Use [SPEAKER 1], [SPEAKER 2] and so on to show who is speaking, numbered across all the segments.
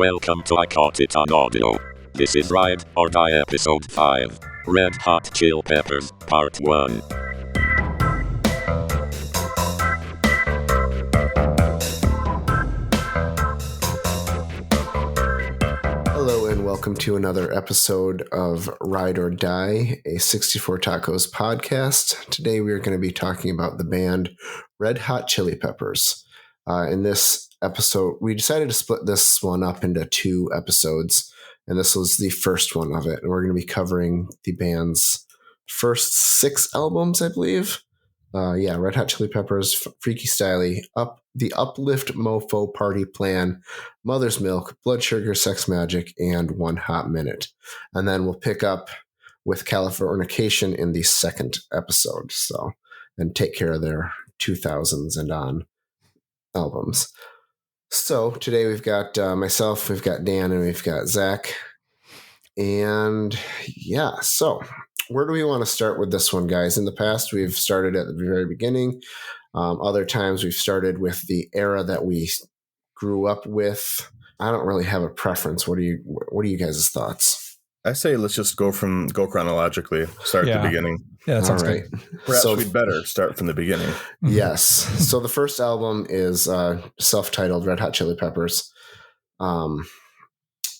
[SPEAKER 1] Welcome to I Caught It on Audio. This is Ride or Die Episode 5, Red Hot Chili Peppers, Part 1.
[SPEAKER 2] Hello and welcome to another episode of Ride or Die, a 64 Tacos podcast. Today we are going to be talking about the band Red Hot Chili Peppers. In this episode, we decided to split this one up into two episodes, and this was the first one of it. And we're going to be covering the band's first 6 albums, I believe. Red Hot Chili Peppers, Freaky Styley, the Uplift Mofo Party Plan, Mother's Milk, Blood Sugar Sex Magik, and One Hot Minute. And then we'll pick up with Californication in the second episode. And take care of their 2000s and on albums. So today we've got myself, we've got Dan, and we've got Zach. And so where do we want to start with this one, guys? In the past, we've started at the very beginning. Other times we've started with the era that we grew up with. I don't really have a preference. What are you guys' thoughts?
[SPEAKER 3] I say let's just go chronologically. Start at the beginning.
[SPEAKER 4] Yeah, that sounds
[SPEAKER 2] right.
[SPEAKER 4] good.
[SPEAKER 3] Perhaps we'd better start from the beginning.
[SPEAKER 2] Yes. So the first album is self-titled Red Hot Chili Peppers. And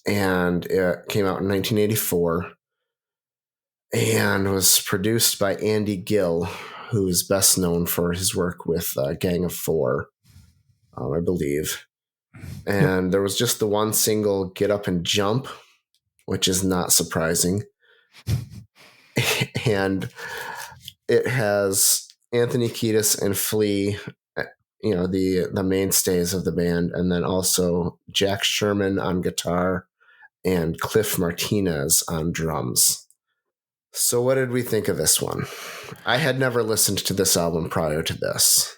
[SPEAKER 2] it came out in 1984 and was produced by Andy Gill, who is best known for his work with Gang of Four, I believe. And there was just the one single, Get Up and Jump, which is not surprising. And it has Anthony Kiedis and Flea, the mainstays of the band, and then also Jack Sherman on guitar and Cliff Martinez on drums. So what did we think of this one? I had never listened to this album prior to this.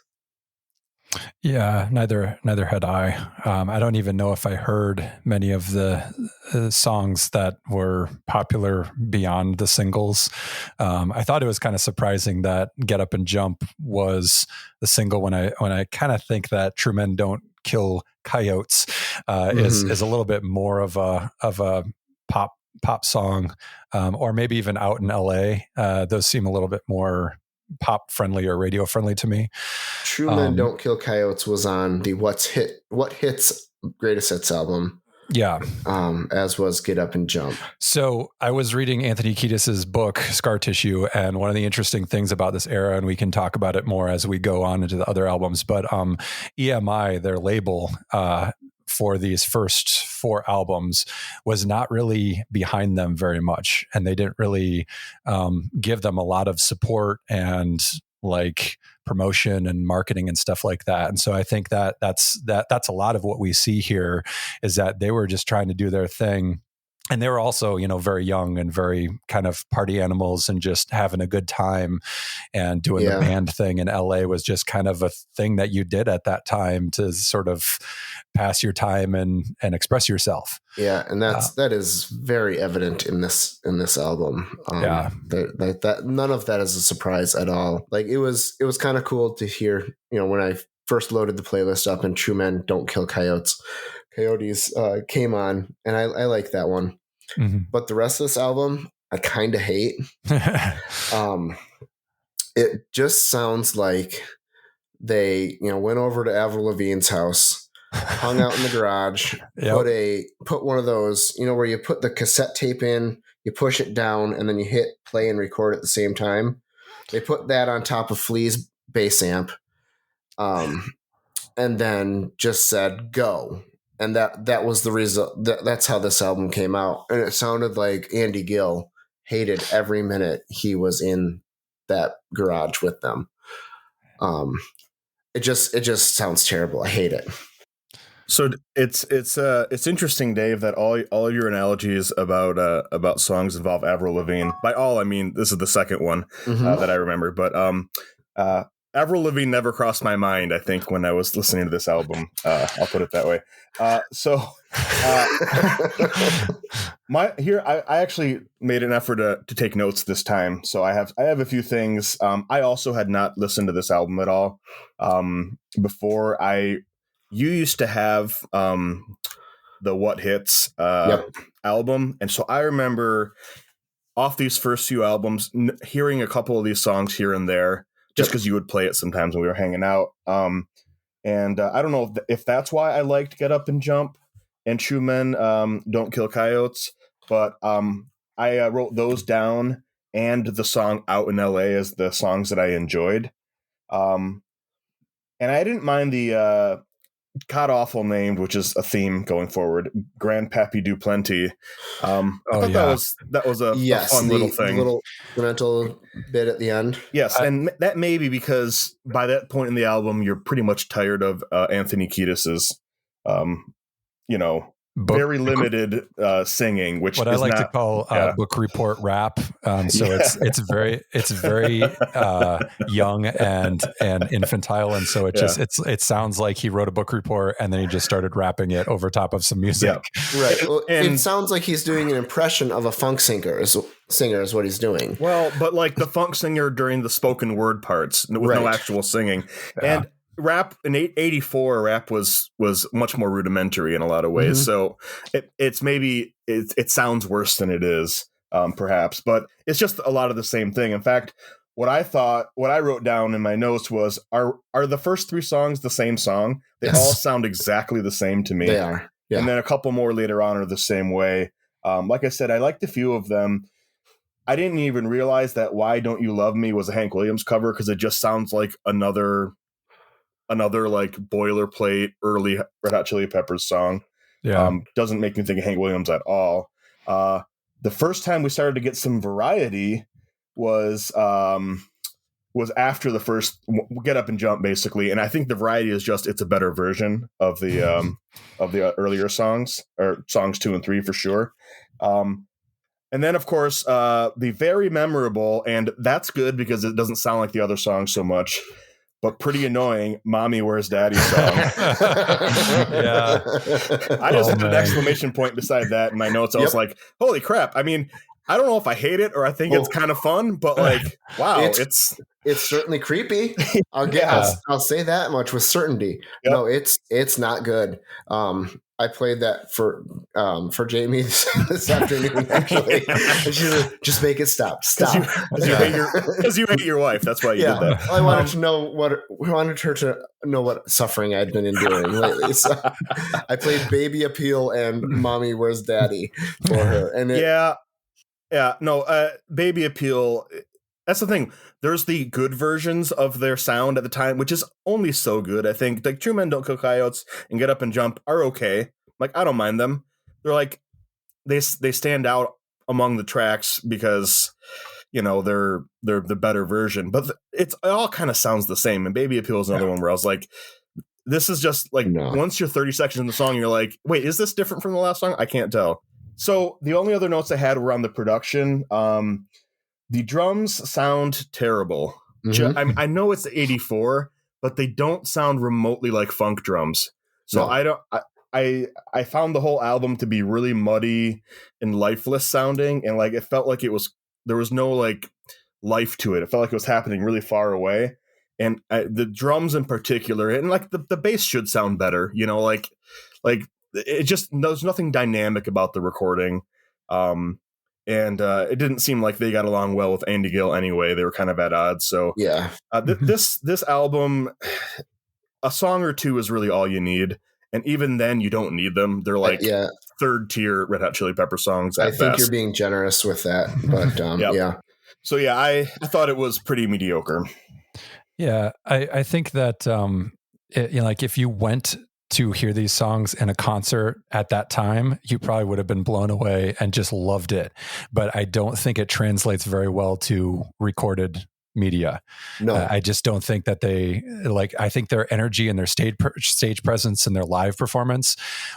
[SPEAKER 4] Yeah, neither had I. I don't even know if I heard many of the songs that were popular beyond the singles. I thought it was kind of surprising that "Get Up and Jump" was the single when I kind of think that "True Men Don't Kill Coyotes" is a little bit more of a pop song, or maybe even Out in LA. Those seem a little bit more pop friendly or radio friendly to me.
[SPEAKER 2] True Men Don't Kill Coyotes was on the What Hits Greatest Hits album.
[SPEAKER 4] Yeah.
[SPEAKER 2] As was Get Up and Jump. So
[SPEAKER 4] I was reading Anthony Kiedis' book, Scar Tissue, and one of the interesting things about this era, and we can talk about it more as we go on into the other albums, but EMI, their label, for these first 4 albums was not really behind them very much. And they didn't really give them a lot of support and like promotion and marketing and stuff like that. And so I think that's a lot of what we see here is that they were just trying to do their thing. And they were also, very young and very kind of party animals and just having a good time and doing the band thing. And LA was just kind of a thing that you did at that time to sort of pass your time and express yourself.
[SPEAKER 2] Yeah. And that is very evident in this album. That none of that is a surprise at all. Like it was kind of cool to hear, when I first loaded the playlist up and True Men Don't Kill Coyotes came on, and I like that one. Mm-hmm. But the rest of this album, I kind of hate. It just sounds like they, went over to Avril Lavigne's house, hung out in the garage, put one of those, where you put the cassette tape in, you push it down, and then you hit play and record at the same time. They put that on top of Flea's bass amp, and then just said, go. And that was the result. That's how this album came out. And it sounded like Andy Gill hated every minute he was in that garage with them. It just sounds terrible. I hate it.
[SPEAKER 3] So it's interesting, Dave, that all of your analogies about songs involve Avril Lavigne. By all, I mean this is the second one that I remember. But Avril Lavigne never crossed my mind, I think, when I was listening to this album. I'll put it that way. I actually made an effort to take notes this time. So I have a few things. I also had not listened to this album at all before. You used to have the What Hits
[SPEAKER 2] Yep.
[SPEAKER 3] album. And so I remember off these first few albums, hearing a couple of these songs here and there, just because you would play it sometimes when we were hanging out. And I don't know if that's why I liked Get Up and Jump and True Men Don't Kill Coyotes, but I wrote those down and the song Out in LA as the songs that I enjoyed. And I didn't mind the God awful named, which is a theme going forward, Grandpappy Do Plenty. I thought that was a fun little thing.
[SPEAKER 2] The little instrumental bit at the end.
[SPEAKER 3] Yes, and that may be because by that point in the album, you're pretty much tired of Anthony Kiedis's, very limited singing, which
[SPEAKER 4] what
[SPEAKER 3] is
[SPEAKER 4] I like
[SPEAKER 3] not,
[SPEAKER 4] to call book report rap. It's very young and infantile, and so it sounds like he wrote a book report and then he just started rapping it over top of some music.
[SPEAKER 2] Yeah. Right. Well, it sounds like he's doing an impression of a funk singer is what he's doing.
[SPEAKER 3] Well, but like the funk singer during the spoken word parts with no actual singing. Yeah. And rap in 84 rap was much more rudimentary in a lot of ways. So it sounds worse than it is, perhaps, but it's just a lot of the same thing. In fact, what I wrote down in my notes was, are the first three songs the same song? They all sound exactly the same to me.
[SPEAKER 2] They are. Yeah.
[SPEAKER 3] And then a couple more later on are the same way. Like I said, I liked a few of them. I didn't even realize that Why Don't You Love Me was a Hank Williams cover, because it just sounds like another like boilerplate early Red Hot Chili Peppers song. Yeah. Doesn't make me think of Hank Williams at all. The first time we started to get some variety was after the first Get Up and Jump, basically. And I think the variety is just, it's a better version of the earlier songs, or songs 2 and 3 for sure. And then, of course, the very memorable, and that's good because it doesn't sound like the other songs so much, but pretty annoying, Mommy Where's Daddy song.
[SPEAKER 4] Yeah.
[SPEAKER 3] I just had an exclamation point beside that in my notes. I was like, holy crap. I mean, I don't know if I hate it or I think it's kind of fun, but like, wow, it's
[SPEAKER 2] certainly creepy. I'll say that much with certainty. Yep. No, it's not good. I played that for Jamie this afternoon. Actually, just make it stop.
[SPEAKER 3] Because you hate your wife. That's why you did that.
[SPEAKER 2] I wanted her to know what suffering I'd been enduring lately. So I played Baby Appeal and Mommy Where's Daddy for her. And
[SPEAKER 3] Baby Appeal. That's the thing. There's the good versions of their sound at the time, which is only so good. I think like True Men Don't Kill Coyotes and Get Up and Jump are okay. Like, I don't mind them. They're like, they stand out among the tracks because, they're the better version, but it all kind of sounds the same. And Baby Appeal is another one where I was like, this is just like, once you're 30 seconds in the song, you're like, wait, is this different from the last song? I can't tell. So the only other notes I had were on the production. The drums sound terrible. Mm-hmm. I know it's 84, but they don't sound remotely like funk drums. So I found the whole album to be really muddy and lifeless sounding, and like it felt like there was no like life to it. It felt like it was happening really far away. And the drums in particular, and like the bass should sound better. Like it just, there's nothing dynamic about the recording. And it didn't seem like they got along well with Andy Gill anyway. They were kind of at odds. So this album, a song or two is really all you need. And even then you don't need them. They're like third tier Red Hot Chili Pepper songs.
[SPEAKER 2] I think you're being generous with that, but yeah.
[SPEAKER 3] So I thought it was pretty mediocre.
[SPEAKER 4] Yeah. I think that, like if you went to hear these songs in a concert at that time, you probably would have been blown away and just loved it. But I don't think it translates very well to recorded media. No, I just don't think that I think their energy and their stage presence and their live performance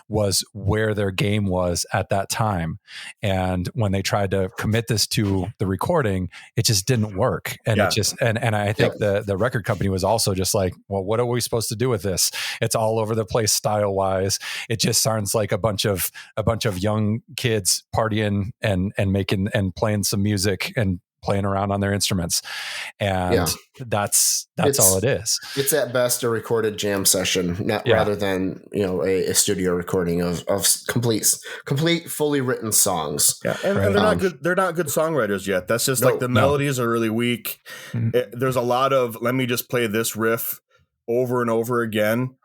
[SPEAKER 4] was where their game was at that time. And when they tried to commit this to the recording, it just didn't work. And it just, and I think the record company was also just like, well, what are we supposed to do with this? It's all over the place style wise. It just sounds like a bunch of young kids partying and making and playing some music and playing around on their instruments. And that's all it is.
[SPEAKER 2] It's at best a recorded jam session, rather than, a studio recording of complete fully written songs.
[SPEAKER 3] Yeah. And they're not good. They're not good songwriters yet. That's just like the melodies are really weak. There's a lot of, let me just play this riff over and over again,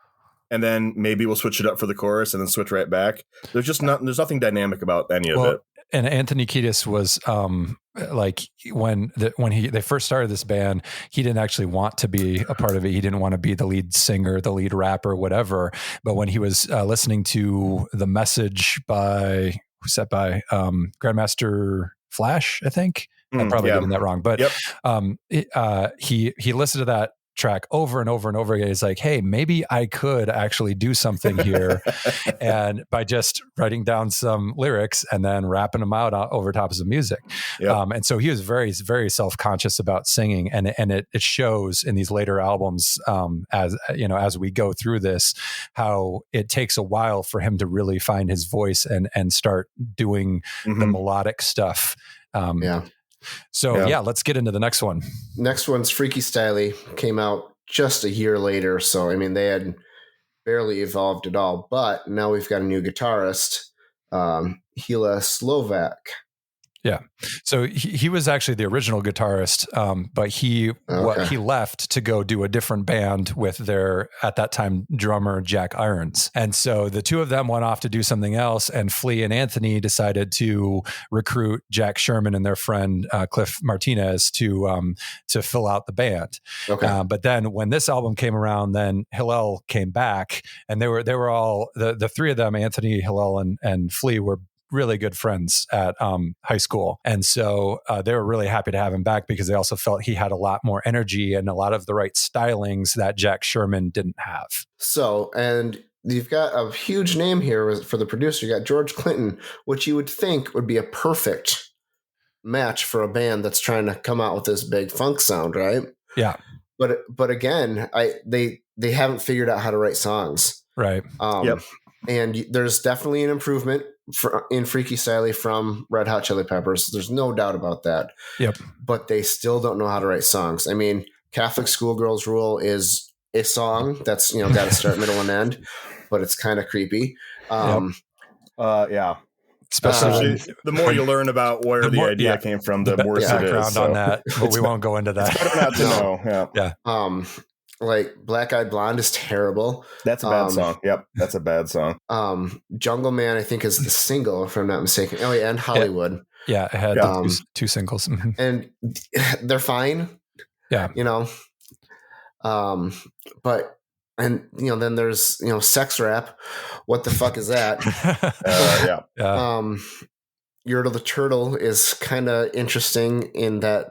[SPEAKER 3] and then maybe we'll switch it up for the chorus and then switch right back. There's nothing dynamic about any of it.
[SPEAKER 4] And Anthony Kiedis was like when they first started this band, he didn't actually want to be a part of it. He didn't want to be the lead singer, the lead rapper, whatever. But when he was listening to The Message by Grandmaster Flash, I think. I'm probably getting that wrong, but he listened to that track over and over and over again. He's like, hey, maybe I could actually do something here. And by just writing down some lyrics and then rapping them out over top of some music. And so he was very, very self-conscious about singing. And it shows in these later albums, as we go through this, how it takes a while for him to really find his voice and start doing the melodic stuff. Let's get into the next one.
[SPEAKER 2] Next one's Freaky Styley, came out just a year later. So, I mean, they had barely evolved at all. But now we've got a new guitarist, Hila Slovak.
[SPEAKER 4] Yeah. So he was actually the original guitarist, but he left to go do a different band with their, at that time, drummer Jack Irons. And so the two of them went off to do something else, and Flea and Anthony decided to recruit Jack Sherman and their friend Cliff Martinez to fill out the band. Okay. But then when this album came around, then Hillel came back, and they were all the three of them, Anthony, Hillel, and Flea, were really good friends at high school. And so they were really happy to have him back because they also felt he had a lot more energy and a lot of the right stylings that Jack Sherman didn't have.
[SPEAKER 2] So, and you've got a huge name here for the producer. You got George Clinton, which you would think would be a perfect match for a band that's trying to come out with this big funk sound, right?
[SPEAKER 4] Yeah.
[SPEAKER 2] But again, they haven't figured out how to write songs.
[SPEAKER 4] Right.
[SPEAKER 2] And there's definitely an improvement in Freaky Styley from Red Hot Chili Peppers. There's no doubt about that.
[SPEAKER 4] Yep.
[SPEAKER 2] But they still don't know how to write songs. I mean, Catholic Schoolgirls Rule is a song that's, got to start, middle, and end, but it's kind of creepy.
[SPEAKER 4] Especially
[SPEAKER 3] the more you learn about where the idea came from, the worse it is.
[SPEAKER 4] On that, but we won't go into that.
[SPEAKER 3] It's better not to know.
[SPEAKER 2] Yeah. Like Black Eyed Blonde is terrible.
[SPEAKER 3] That's a bad song. Yep, that's a bad song.
[SPEAKER 2] Jungle Man, I think, is the single, if I'm not mistaken. Oh yeah, and Hollywood.
[SPEAKER 4] Yeah, it had two singles,
[SPEAKER 2] and they're fine.
[SPEAKER 4] Yeah,
[SPEAKER 2] but then there's sex rap. What the fuck is that? Yertle the Turtle is kind of interesting in that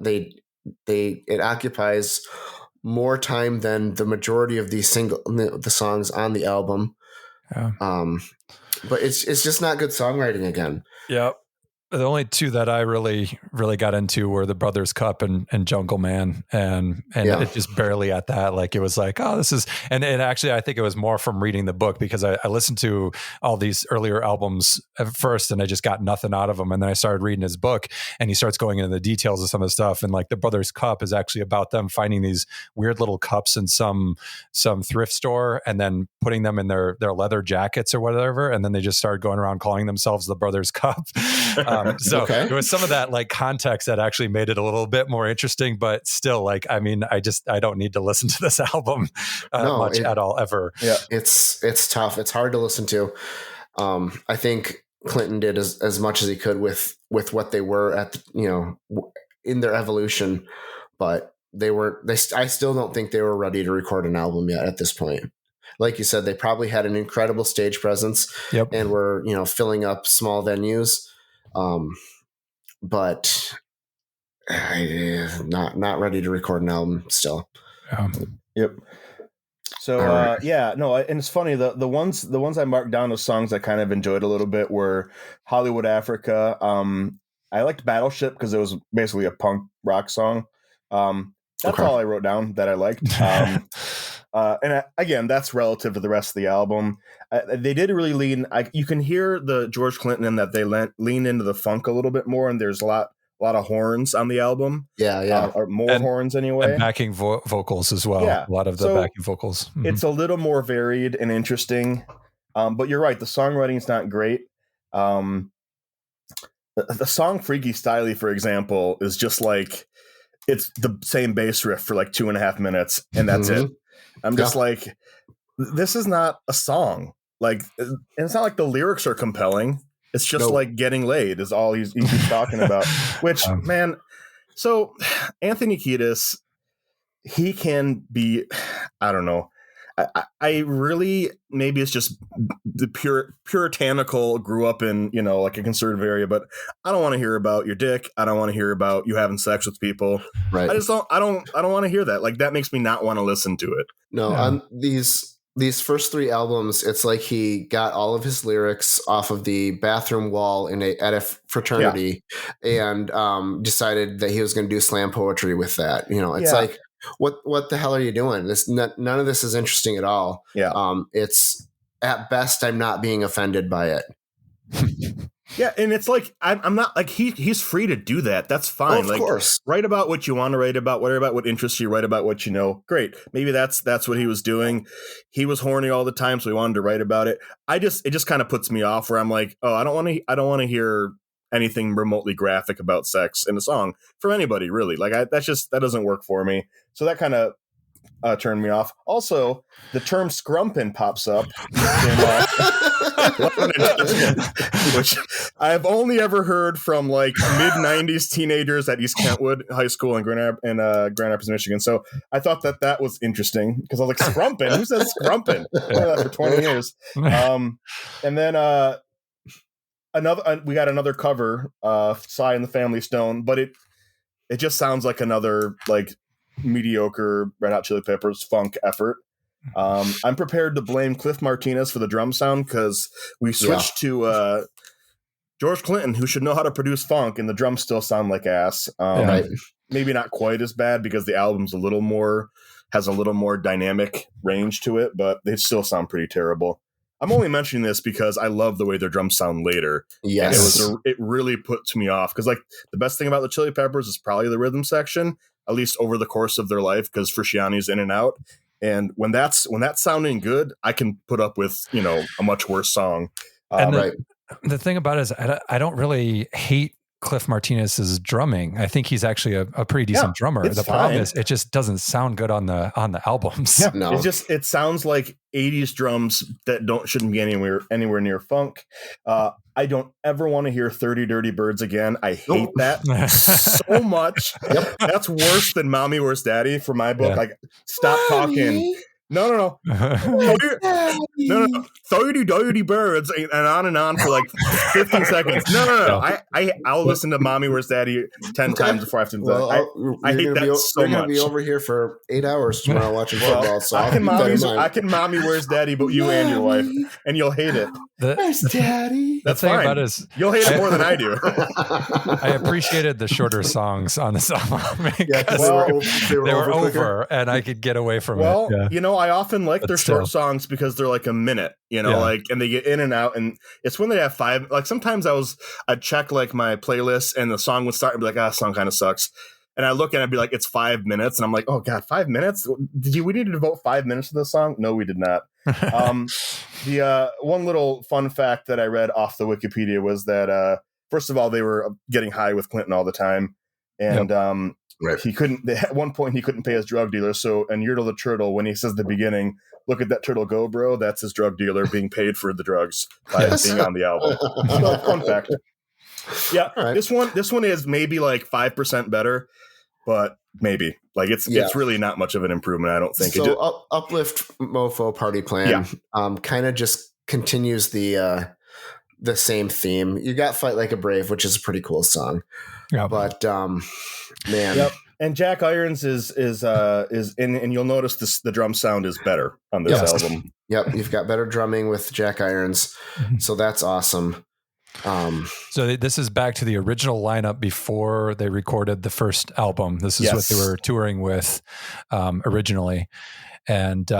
[SPEAKER 2] it occupies more time than the majority of the songs on the album. But it's just not good songwriting again.
[SPEAKER 4] Yep. The only two that I really, really got into were the Brothers Cup and Jungle Man. And it just barely at that. Like, it was like, oh, this is, and actually, I think it was more from reading the book, because I listened to all these earlier albums at first and I just got nothing out of them. And then I started reading his book, and he starts going into the details of some of the stuff. And like, the Brothers Cup is actually about them finding these weird little cups in some thrift store and then putting them in their leather jackets or whatever. And then they just started going around calling themselves the Brothers Cup. There was some of that like context that actually made it a little bit more interesting, but still, like, I mean, I don't need to listen to this album at all ever.
[SPEAKER 2] Yeah, it's tough. It's hard to listen to. I think Clinton did as much as he could with what they were at in their evolution, but I still don't think they were ready to record an album yet at this point. Like you said, they probably had an incredible stage presence and were, filling up small venues. But not ready to record an album still.
[SPEAKER 3] Yep. So and it's funny, the ones I marked down as songs I kind of enjoyed a little bit were Hollywood Africa. I liked Battleship because it was basically a punk rock song. That's all I wrote down that I liked. And again, that's relative to the rest of the album. They did really lean. You can hear the George Clinton in that they lean into the funk a little bit more, and there's a lot a lot of horns on the album.
[SPEAKER 2] Yeah.
[SPEAKER 3] Or more horns anyway.
[SPEAKER 4] And backing vocals as well.
[SPEAKER 3] Yeah.
[SPEAKER 4] A lot of the backing vocals. Mm-hmm.
[SPEAKER 3] It's a little more varied and interesting. But you're right. The songwriting is not great. The song Freaky Styley, for example, is just like, it's the same bass riff for like 2.5 minutes. And that's it. I'm just like, this is not a song. Like, and it's not like the lyrics are compelling. It's just like getting laid is all he's talking about, which, man. So Anthony Kiedis, he can be, I don't know. I really, maybe it's just the puritanical, grew up in, like a conservative area, but I don't want to hear about your dick. I don't want to hear about you having sex with people.
[SPEAKER 2] Right.
[SPEAKER 3] I don't want to hear that. Like, that makes me not want to listen to it.
[SPEAKER 2] No, on these first 3 albums, it's like he got all of his lyrics off of the bathroom wall at a fraternity and decided that he was going to do slam poetry with that. It's like, what the hell are you doing? None of this is interesting at all.
[SPEAKER 3] Yeah.
[SPEAKER 2] It's at best, I'm not being offended by it.
[SPEAKER 3] Yeah, and it's like I'm not like he's free to do that. That's fine.
[SPEAKER 2] Of course.
[SPEAKER 3] Write about what you want to write about, whatever about what interests you, write about what you know. Great. Maybe that's what he was doing. He was horny all the time, so he wanted to write about it. It just kind of puts me off where I'm like, oh, I don't want to hear anything remotely graphic about sex in a song from anybody, really. Like, that doesn't work for me. So that kind of turned me off. Also, the term scrumpin' pops up which I've only ever heard from like mid-90s teenagers at East Kentwood High School in Grand Rapids, Michigan. So I thought that was interesting because I was like, scrumpin'? Who says scrumpin'? I've done that for 20 years. And then we got another cover, Sly and the Family Stone, but it just sounds like another like mediocre Red Hot Chili Peppers funk effort. I'm prepared to blame Cliff Martinez for the drum sound because we switched to George Clinton, who should know how to produce funk, and the drums still sound like ass. Maybe not quite as bad because the album's has a little more dynamic range to it, but they still sound pretty terrible. I'm only mentioning this because I love the way their drums sound later.
[SPEAKER 2] Yes.
[SPEAKER 3] And it really puts me off because like the best thing about the Chili Peppers is probably the rhythm section, at least over the course of their life, because Frusciane's in and out. And when that's sounding good, I can put up with, a much worse song.
[SPEAKER 4] And the thing about it is I don't really hate Cliff Martinez's drumming. I think he's actually a pretty decent drummer. The problem is it just doesn't sound good on the albums.
[SPEAKER 3] Yeah, no. It sounds like 80s drums that shouldn't be anywhere near funk. I don't ever want to hear 30 Dirty Birds again. I hate that so much. Yep. That's worse than Mommy Where's Daddy for my book. Yeah. Like, stop talking. No. 30 Dirty Birds and on for like 15 seconds. No. I'll listen to Mommy Where's Daddy 10 times before I have to. I hate that so much.
[SPEAKER 2] We're going to be over here for 8 hours tomorrow watching football. So
[SPEAKER 3] I can Mommy Where's Daddy, but you and your wife, and you'll hate it.
[SPEAKER 2] Where's Daddy?
[SPEAKER 3] That's fine. About is, you'll hate it more than I do.
[SPEAKER 4] I appreciated the shorter songs on this album.
[SPEAKER 2] Yeah, they were over,
[SPEAKER 4] and I could get away from it.
[SPEAKER 3] Well, I often like their short songs because they're like a minute, like, and they get in and out, and it's when they have 5. Like, sometimes I'd check like my playlist, and the song would start and be like, this song kind of sucks. And I look and I'd be like, it's 5 minutes. And I'm like, oh God, 5 minutes? We need to devote 5 minutes to this song? No, we did not. The one little fun fact that I read off the Wikipedia was that, first of all, they were getting high with Clinton all the time. And he couldn't, at one point he couldn't pay his drug dealer. So, and Yertle the Turtle, when he says at the beginning, look at that turtle go, bro, that's his drug dealer being paid for the drugs by being on the album. So, fun fact. Yeah, right. This one is maybe like 5% better, but maybe like it's really not much of an improvement, I don't think.
[SPEAKER 2] So Uplift Mofo Party Plan kind of just continues the same theme. You got Fight Like a Brave, which is a pretty cool song. Yeah, but man.
[SPEAKER 3] Yep. And Jack Irons is in, and you'll notice the drum sound is better on this album.
[SPEAKER 2] Yep, you've got better drumming with Jack Irons, so that's awesome.
[SPEAKER 4] So this is back to the original lineup before they recorded the first album. This is what they were touring with originally, and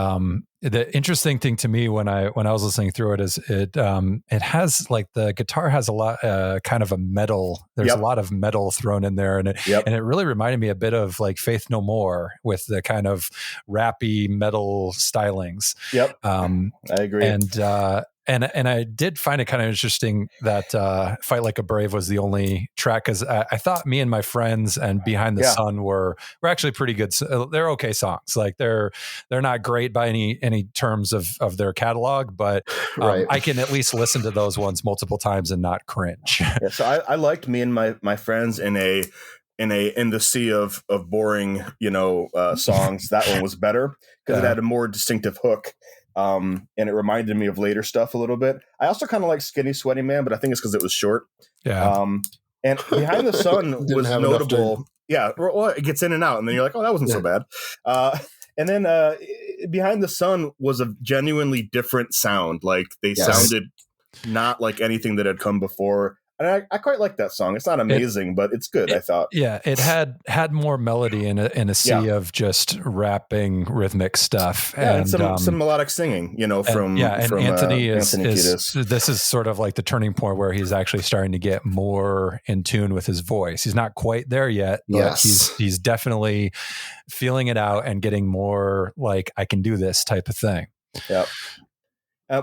[SPEAKER 4] The interesting thing to me when I was listening through it is it has like the guitar has a lot kind of a metal. There's a lot of metal thrown in there, and it really reminded me a bit of like Faith No More with the kind of rappy metal stylings.
[SPEAKER 3] Yep, I agree.
[SPEAKER 4] And I did find it kind of interesting that "Fight Like a Brave" was the only track, because I thought "Me and My Friends" and "Behind the Sun" were actually pretty good. They're okay songs. Like they're not great by any terms of their catalog, but I can at least listen to those ones multiple times and not cringe.
[SPEAKER 3] So I liked "Me and My Friends" in the sea of boring songs. That one was better because it had a more distinctive hook. And it reminded me of later stuff a little bit. I also kind of like Skinny Sweaty Man, but I think it's because it was short.
[SPEAKER 4] Yeah.
[SPEAKER 3] And Behind the Sun was notable. Yeah. Well, it gets in and out, and then you're like, oh, that wasn't so bad. And then Behind the Sun was a genuinely different sound. Like they sounded not like anything that had come before. And I quite like that song. It's not amazing, but it's good, I thought.
[SPEAKER 4] Yeah, it had more melody in a sea of just rapping rhythmic stuff.
[SPEAKER 3] Yeah, and some melodic singing, from
[SPEAKER 4] Anthony
[SPEAKER 3] Kiedis.
[SPEAKER 4] This is sort of like the turning point where he's actually starting to get more in tune with his voice. He's not quite there yet, but he's definitely feeling it out and getting more like, I can do this type of thing.
[SPEAKER 3] Yep.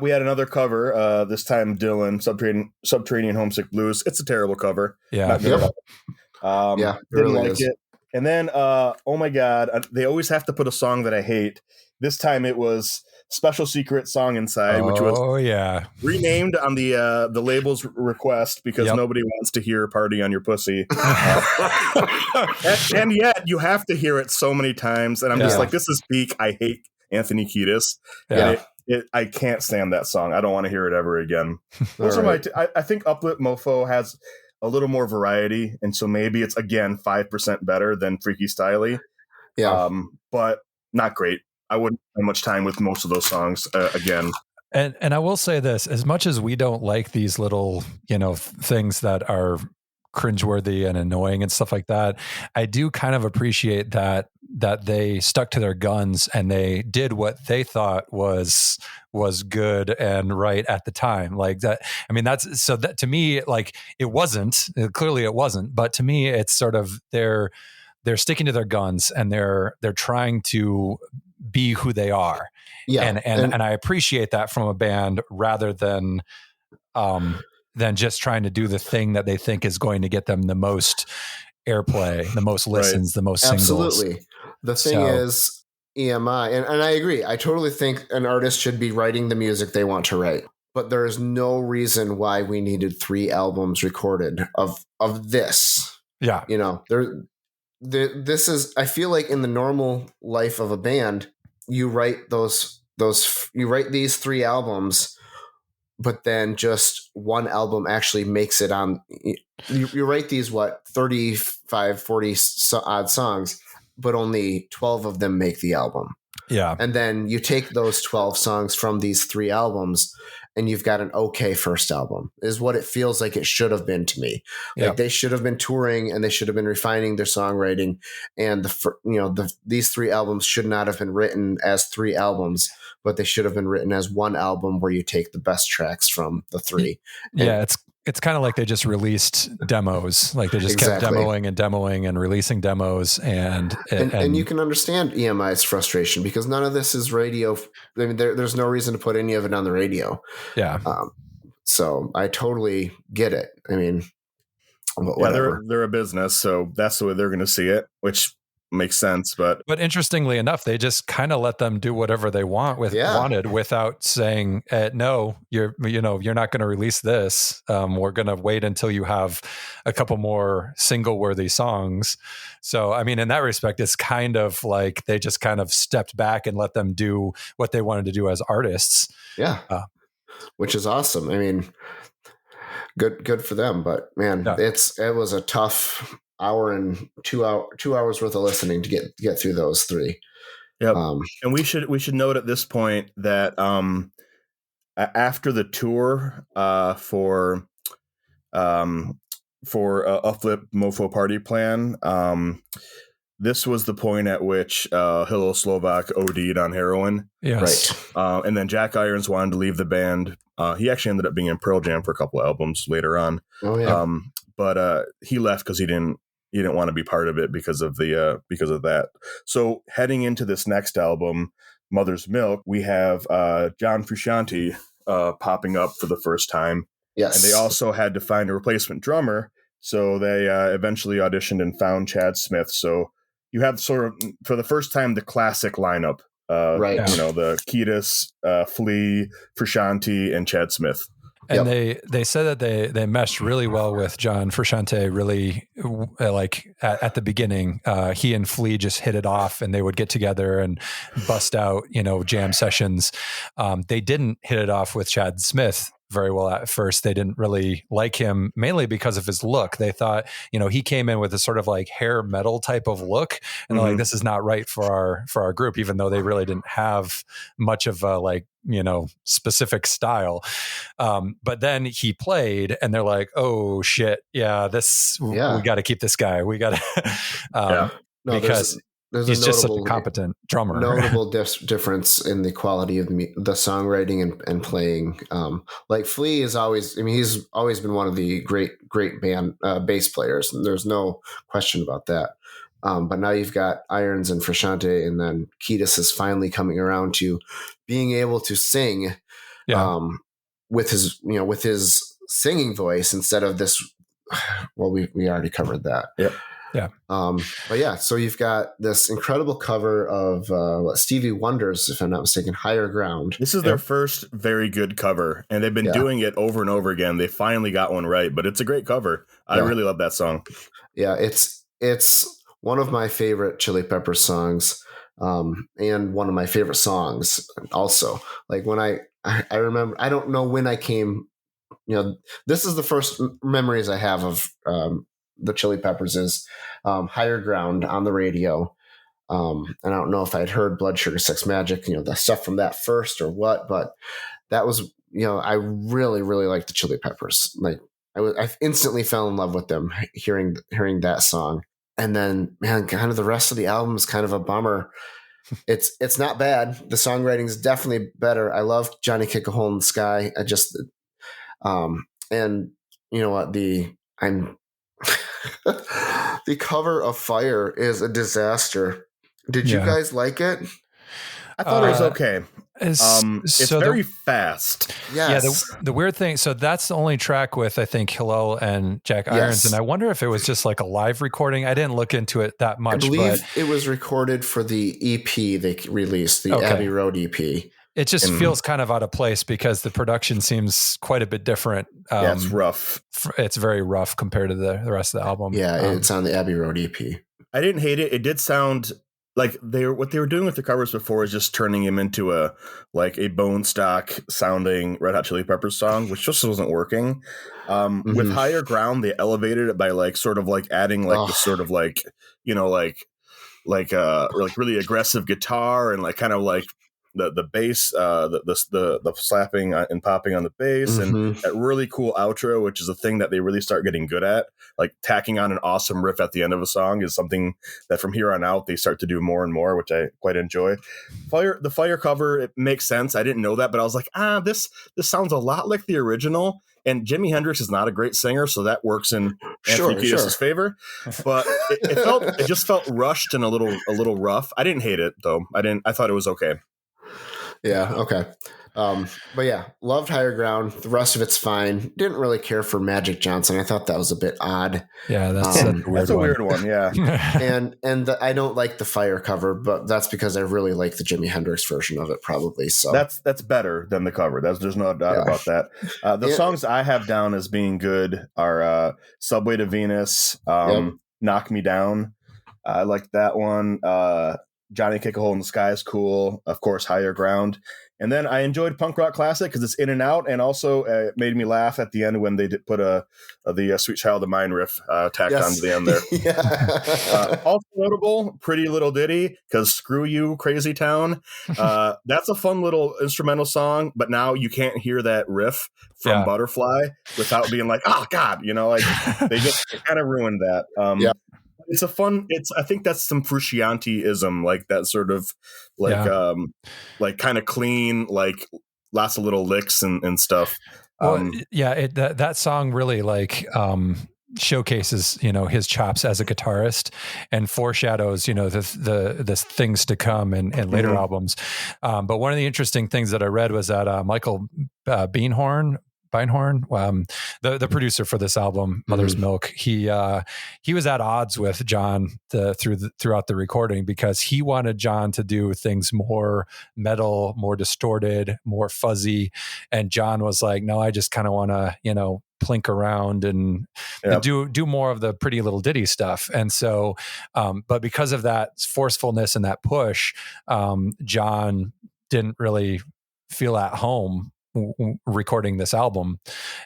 [SPEAKER 3] We had another cover, this time Dylan, Subterranean Homesick Blues. It's a terrible cover.
[SPEAKER 4] Yeah.
[SPEAKER 3] Didn't
[SPEAKER 2] really
[SPEAKER 3] like
[SPEAKER 2] is.
[SPEAKER 3] it. And then, oh my God, they always have to put a song that I hate. This time it was Special Secret Song Inside, which was renamed on the label's request because nobody wants to hear Party on Your Pussy. and yet you have to hear it so many times. And I'm just like, this is peak. I hate Anthony Kiedis.
[SPEAKER 4] Yeah.
[SPEAKER 3] I can't stand that song. I don't want to hear it ever again. Those are I think Uplift Mofo has a little more variety, and so maybe it's again 5% better than Freaky Styley.
[SPEAKER 2] Yeah,
[SPEAKER 3] but not great. I wouldn't spend much time with most of those songs again.
[SPEAKER 4] And I will say this: as much as we don't like these little things that are cringeworthy and annoying and stuff like that, I do kind of appreciate that they stuck to their guns and they did what they thought was good and right at the time. Like that. I mean, that's so that to me, like it wasn't, clearly it wasn't, but to me, it's sort of they're sticking to their guns and they're trying to be who they are.
[SPEAKER 2] Yeah.
[SPEAKER 4] And I appreciate that from a band rather than just trying to do the thing that they think is going to get them the most airplay, the most listens, the most singles.
[SPEAKER 2] Absolutely. The thing is EMI, and I agree. I totally think an artist should be writing the music they want to write, but there is no reason why we needed 3 albums recorded of this.
[SPEAKER 4] Yeah.
[SPEAKER 2] This is, I feel like in the normal life of a band, you write you write these 3 albums, but then just one album actually makes it on. You write these 35, 40 odd songs, but only 12 of them make the album.
[SPEAKER 4] Yeah.
[SPEAKER 2] And then you take those 12 songs from these 3 albums and you've got an okay first album, is what it feels like it should have been to me. Like they should have been touring and they should have been refining their songwriting. And these 3 albums should not have been written as 3 albums, but they should have been written as one album where you take the best tracks from the 3.
[SPEAKER 4] It's kind of like they just released demos. Like they just kept demoing and releasing demos. And
[SPEAKER 2] you can understand EMI's frustration because none of this is radio. I mean, there's no reason to put any of it on the radio.
[SPEAKER 4] Yeah.
[SPEAKER 2] So I totally get it. I mean, whatever.
[SPEAKER 3] They're a business, so that's the way they're going to see it, which makes sense. But
[SPEAKER 4] interestingly enough, they just kind of let them do whatever they wanted without saying, no, you're not going to release this. We're going to wait until you have a couple more single worthy songs. So, I mean, in that respect, it's kind of like they just kind of stepped back and let them do what they wanted to do as artists.
[SPEAKER 2] Yeah. Which is awesome. I mean, good for them, but man, it was a tough hour and 2 hours worth of listening to get through those 3.
[SPEAKER 3] Yep. And we should note at this point that after the tour for Uplift Mofo Party Plan, this was the point at which Hillel Slovak OD'd on heroin.
[SPEAKER 4] Yes.
[SPEAKER 2] Right.
[SPEAKER 3] And then Jack Irons wanted to leave the band. He actually ended up being in Pearl Jam for a couple of albums later on.
[SPEAKER 2] Oh yeah.
[SPEAKER 3] But he left because he didn't want to be part of it because of that. So heading into this next album, Mother's Milk, we have John Frusciante popping up for the first time.
[SPEAKER 2] Yes.
[SPEAKER 3] And they also had to find a replacement drummer. So they eventually auditioned and found Chad Smith. So you have sort of, for the first time, the classic lineup.
[SPEAKER 2] Right.
[SPEAKER 3] You know, the Kiedis, Flea, Frusciante, and Chad Smith.
[SPEAKER 4] And they said that they meshed really well with John Frusciante. Really, like at the beginning, he and Flea just hit it off, and they would get together and bust out, jam sessions. They didn't hit it off with Chad Smith very well at first. They didn't really like him, mainly because of his look. They thought, he came in with a sort of like hair metal type of look, and they're like, this is not right for our group, even though they really didn't have much of a specific style. But then he played, and they're like, oh shit, we got to keep this guy. We got to, because
[SPEAKER 2] there's
[SPEAKER 4] he's just such a competent drummer.
[SPEAKER 2] Notable difference in the quality of the songwriting and playing. Like Flea is always, he's always been one of the great band bass players, and there's no question about that. But now you've got Irons and Frusciante, and then Kiedis is finally coming around to being able to sing, with his singing voice instead of this. Well, we already covered that.
[SPEAKER 3] Yep.
[SPEAKER 4] Yeah.
[SPEAKER 2] But yeah, so you've got this incredible cover of Stevie Wonder's, if I'm not mistaken, Higher Ground.
[SPEAKER 3] This is their first very good cover, and they've been doing it over and over again. They finally got one right, but it's a great cover. I really love that song. Yeah,
[SPEAKER 2] it's one of my favorite Chili Peppers songs, and one of my favorite songs also. Like when I remember, I don't know when I came, this is the first memories I have of the Chili Peppers is Higher Ground on the radio. And I don't know if I'd heard Blood Sugar Sex Magik, the stuff from that first or what, but that was, I really, really liked the Chili Peppers. Like I instantly fell in love with them hearing that song. And then, man, kind of the rest of the album is kind of a bummer. It's not bad. The songwriting is definitely better. I love Johnny Kick a Hole in the Sky. I just, and you know what, the cover of Fire is a disaster. Did you guys like it?
[SPEAKER 3] I thought it was okay. It's very fast.
[SPEAKER 2] Yes.
[SPEAKER 4] Yeah. The weird thing. So that's the only track with, I think, Hillel and Jack Irons. And I wonder if it was just like a live recording. I didn't look into it that much.
[SPEAKER 2] I believe it was recorded for the EP they released, the Abbey Road EP.
[SPEAKER 4] It just feels kind of out of place because the production seems quite a bit different.
[SPEAKER 3] It's rough.
[SPEAKER 4] It's very rough compared to the rest of the album.
[SPEAKER 2] Yeah, it's on the Abbey Road EP.
[SPEAKER 3] I didn't hate it. It did sound like what they were doing with the covers before is just turning him into a bone stock sounding Red Hot Chili Peppers song, which just wasn't working. With Higher Ground, they elevated it by adding the sort of really aggressive guitar and kind of the bass, the slapping and popping on the bass, and that really cool outro, which is a thing that they really start getting good at. Like tacking on an awesome riff at the end of a song is something that from here on out they start to do more and more, which I quite enjoy. The Fire cover, it makes sense. I didn't know that, but I was like, this sounds a lot like the original. And Jimi Hendrix is not a great singer, so that works in Anthony Kiedis' favor. But it just felt rushed and a little rough. I didn't hate it though. I thought it was okay.
[SPEAKER 2] Yeah. Okay. But yeah, loved Higher Ground. The rest of it's fine. Didn't really care for Magic Johnson. I thought that was a bit odd.
[SPEAKER 4] Yeah, that's
[SPEAKER 3] a weird one. Yeah.
[SPEAKER 2] and I don't like the Fire cover, but that's because I really like the Jimi Hendrix version of it, probably. So
[SPEAKER 3] that's better than the cover. There's no doubt about that. The songs I have down as being good are Subway to Venus, Knock Me Down. I like that one. Johnny Kick a Hole in the Sky is cool. Of course, Higher Ground. And then I enjoyed Punk Rock Classic because it's in and out, and also it made me laugh at the end when they did put the Sweet Child of Mine riff tacked onto the end there. Also notable, Pretty Little Ditty, because Screw You, Crazy Town. That's a fun little instrumental song, but now you can't hear that riff from Butterfly without being like, oh, God, they kind of ruined that. it's a fun. I think that's some Frusciante-ism, like that sort of like kind of clean, like lots of little licks and stuff.
[SPEAKER 4] Well, that song really like showcases, his chops as a guitarist and foreshadows, the things to come in later albums. But one of the interesting things that I read was that Michael Beinhorn, the producer for this album, Mother's Milk, he was at odds with John throughout the recording, because he wanted John to do things more metal, more distorted, more fuzzy, and John was like, no, I just kind of want to plink around and do more of the pretty little ditty stuff. And so but because of that forcefulness and that push, John didn't really feel at home recording this album.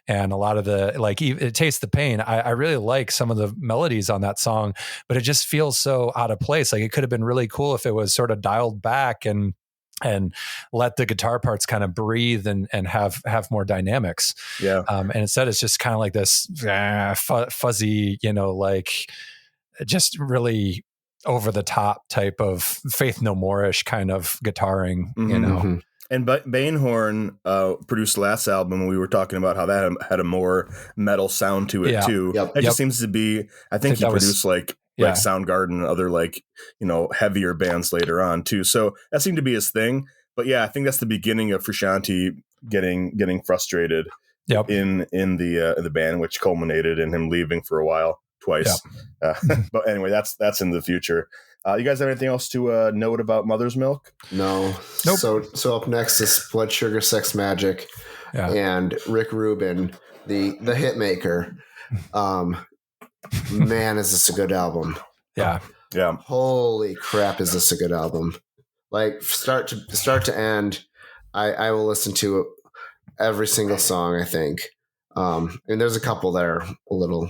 [SPEAKER 4] And a lot of the, like, It Tastes the Pain, I really like some of the melodies on that song, but it just feels so out of place. Like, it could have been really cool if it was sort of dialed back and let the guitar parts kind of breathe and have more dynamics. And instead it's just kind of like this fuzzy, like just really over the top type of Faith No More-ish kind of guitaring,
[SPEAKER 3] And Beinhorn produced last album. We were talking about how that had a more metal sound to it too. That just seems to be, I think he produced like Soundgarden and other heavier bands later on too. So that seemed to be his thing. But I think that's the beginning of Frusciante getting frustrated in the band, which culminated in him leaving for a while twice. But anyway, that's in the future. You guys have anything else to note about Mother's Milk?
[SPEAKER 2] No.
[SPEAKER 4] Nope.
[SPEAKER 2] So up next is Blood Sugar Sex Magik and Rick Rubin, the hit maker. Man, is this a good album?
[SPEAKER 4] Yeah.
[SPEAKER 2] Holy crap, is this a good album? Like, start to end, I will listen to every single song, I think. And there's a couple that are a little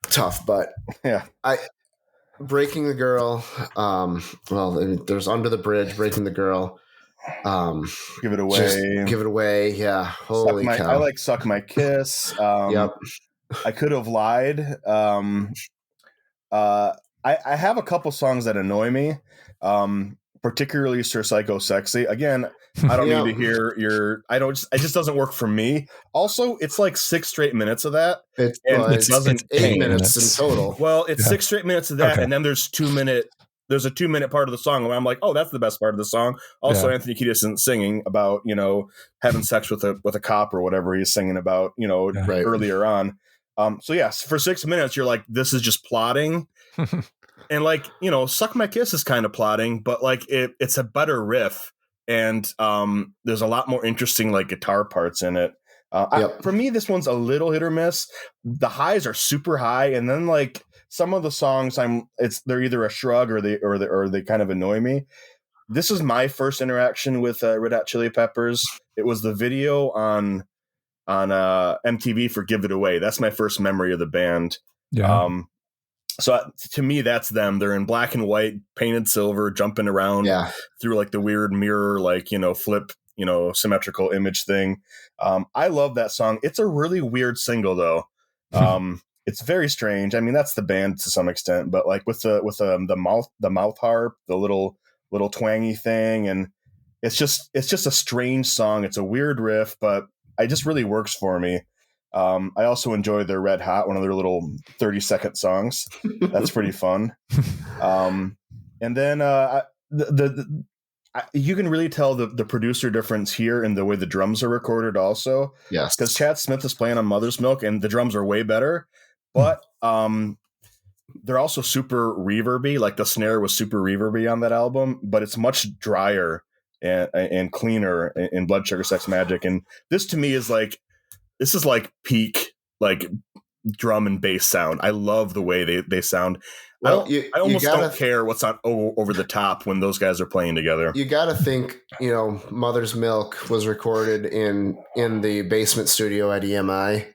[SPEAKER 2] tough, but Breaking the Girl, there's Under the Bridge, Breaking the Girl,
[SPEAKER 3] Give It Away.
[SPEAKER 2] Give It Away, yeah. Holy cow.
[SPEAKER 3] I like Suck My Kiss. I Could Have Lied. I have a couple songs that annoy me, particularly Sir Psycho Sexy. Again, I don't need to hear it just doesn't work for me. Also, it's like 6 straight minutes of that.
[SPEAKER 2] It's 8 minutes in total.
[SPEAKER 3] Well, it's 6 straight minutes of that, and then there's a 2-minute part of the song where I'm like, oh, that's the best part of the song. Also, Anthony Kiedis isn't singing about, having sex with a cop or whatever he's singing about, earlier on. For 6 minutes, you're like, this is just plotting. And Suck My Kiss is kind of plotting, but it's a better riff. And there's a lot more interesting guitar parts in it. For me, this one's a little hit or miss. The highs are super high, and then some of the songs they're either a shrug or they kind of annoy me. This is my first interaction with Red Hot Chili Peppers. It was the video on MTV for Give It Away. That's my first memory of the band. So to me, that's them. They're in black and white, painted silver, jumping around through the weird mirror, flip, symmetrical image thing. I love that song. It's a really weird single though. It's very strange. I mean, that's the band to some extent, but with the mouth harp, the little twangy thing, and it's just a strange song. It's a weird riff, but it just really works for me. I also enjoy their Red Hot, one of their little 30-second songs. That's pretty fun. And then you can really tell the producer difference here in the way the drums are recorded also.
[SPEAKER 2] Yes.
[SPEAKER 3] Because Chad Smith is playing on Mother's Milk and the drums are way better, but they're also super reverby. The snare was super reverby on that album, but it's much drier and cleaner in Blood Sugar Sex Magik. And this to me is this is peak drum and bass sound. I love the way they sound. Well, I almost don't care what's on over the top when those guys are playing together.
[SPEAKER 2] You got to think, Mother's Milk was recorded in the basement studio at EMI,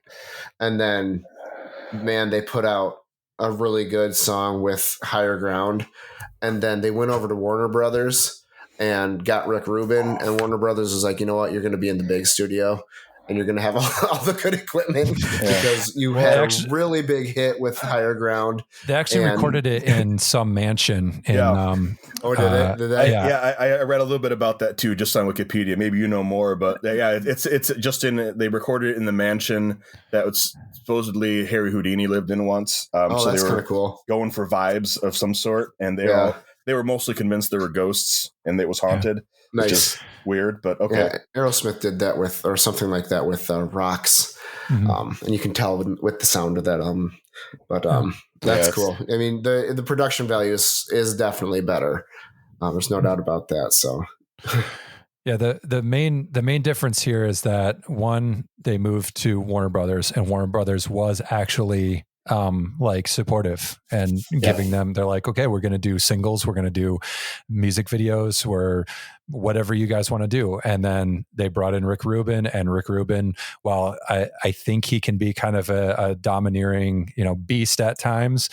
[SPEAKER 2] and then, man, they put out a really good song with Higher Ground, and then they went over to Warner Brothers and got Rick Rubin, and Warner Brothers was like, you know what, you're going to be in the big studio. and you're going to have all the good equipment because you had a really big hit with Higher Ground.
[SPEAKER 4] They actually recorded it in some mansion. In,
[SPEAKER 2] oh, did they?
[SPEAKER 3] I read a little bit about that too, just on Wikipedia. Maybe you know more, but it's just they recorded it in the mansion that was supposedly Harry Houdini lived in once.
[SPEAKER 2] So
[SPEAKER 3] that's
[SPEAKER 2] kind of cool.
[SPEAKER 3] Going for vibes of some sort, and they were mostly convinced there were ghosts and it was haunted.
[SPEAKER 2] Nice.
[SPEAKER 3] Which is weird, but okay.
[SPEAKER 2] Yeah, Aerosmith did that or something like that with Rocks, and you can tell with the sound of that. But that's cool. I mean, the production value is definitely better. There's no doubt about that. So,
[SPEAKER 4] yeah, the main difference here is that one, they moved to Warner Brothers, and Warner Brothers was actually like supportive and giving them, they're like, okay, we're going to do singles, we're going to do music videos, or whatever you guys want to do. And then they brought in Rick Rubin, and Rick Rubin, while I think he can be kind of a domineering, beast at times,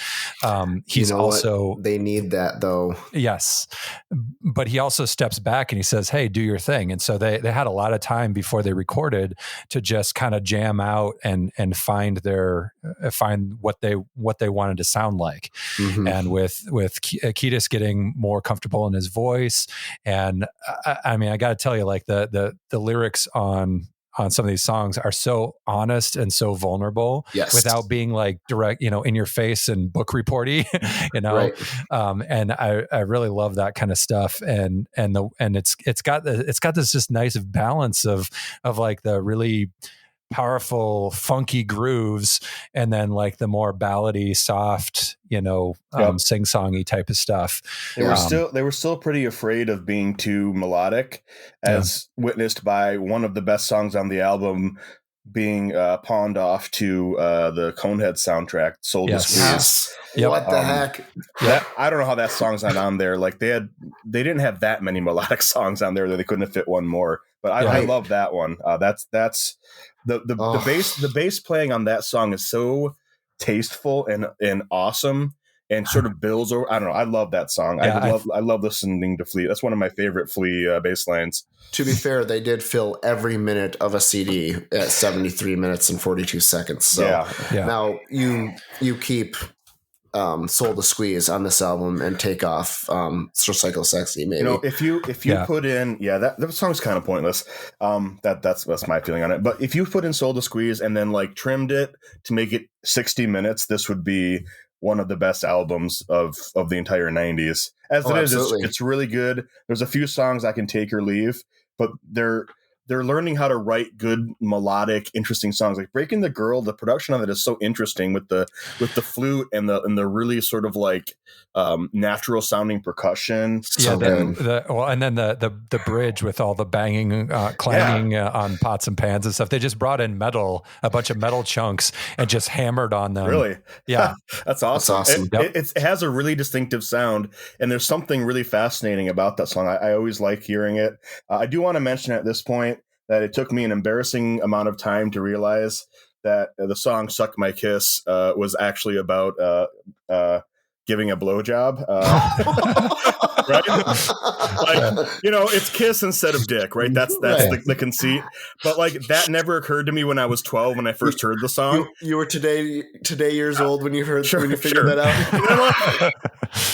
[SPEAKER 4] he's also,
[SPEAKER 2] they need that though.
[SPEAKER 4] Yes. But he also steps back and he says, hey, do your thing. And so they had a lot of time before they recorded to just kind of jam out and find what they wanted to sound like. And with Kiedis getting more comfortable in his voice, and I mean, I got to tell you, like the lyrics on some of these songs are so honest and so vulnerable, without being like direct, in your face and book reporty, Right. And I really love that kind of stuff. And it's got this just nice balance of like the really powerful, funky grooves, and then like the more ballady, soft, sing-songy type of stuff.
[SPEAKER 3] They were still pretty afraid of being too melodic, as witnessed by one of the best songs on the album being pawned off to the Conehead soundtrack, "Soul to Squeeze."
[SPEAKER 2] What the heck?
[SPEAKER 3] I don't know how that song's not on there. Like they didn't have that many melodic songs on there that they couldn't have fit one more. But I love that one. That's the bass playing on that song is so tasteful and awesome, and sort of builds over. I don't know. I love that song. I love listening to Flea. That's one of my favorite Flea bass lines.
[SPEAKER 2] To be fair, they did fill every minute of a CD at 73 minutes and 42 seconds. So now you keep Soul to Squeeze on this album and take off Psycho Sexy, maybe.
[SPEAKER 3] If you put in that song's kind of pointless. That's my feeling on it. But if you put in Soul to Squeeze and then like trimmed it to make it 60 minutes, this would be one of the best albums of the entire 90s. As it is, it's really good. There's a few songs I can take or leave, but they're learning how to write good, melodic, interesting songs. Like Breaking the Girl, the production of it is so interesting with the flute and the really sort of like natural sounding percussion.
[SPEAKER 4] And then the bridge with all the banging, clanging on pots and pans and stuff. They just brought in a bunch of metal chunks, and just hammered on them.
[SPEAKER 3] Really?
[SPEAKER 4] Yeah.
[SPEAKER 3] That's awesome. It has a really distinctive sound, and there's something really fascinating about that song. I always like hearing it. I do want to mention at this point that it took me an embarrassing amount of time to realize that the song "Suck My Kiss" was actually about giving a blowjob. Right? Like, it's kiss instead of dick, right? That's the conceit. But like that never occurred to me when I was 12 when I first heard the song.
[SPEAKER 2] You were today years old when you figured that out.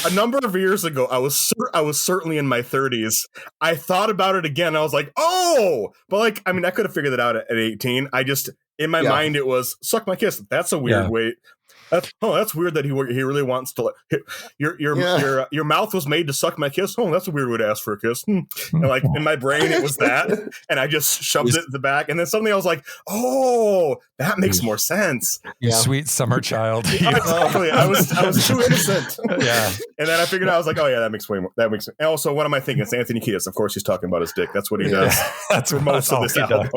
[SPEAKER 3] A number of years ago, I was certainly in my 30s. I thought about it again. I was like, oh, but like, I mean, I could have figured it out at 18. I just, in my mind, it was "suck my kiss." That's a weird way. That's weird that he really wants to. Your mouth was made to suck my kiss. Oh, that's a weird way to ask for a kiss. And like in my brain, it was that, and I just shoved it in the back. And then suddenly I was like, oh, that makes more sense.
[SPEAKER 4] You sweet summer child.
[SPEAKER 3] Exactly. I was too innocent.
[SPEAKER 4] Yeah.
[SPEAKER 3] And then I figured out, I was like, oh yeah, that makes way more. That makes. And also, what am I thinking? It's Anthony Kiedis. Of course, he's talking about his dick. That's what he does.
[SPEAKER 4] That's
[SPEAKER 3] for most of this album.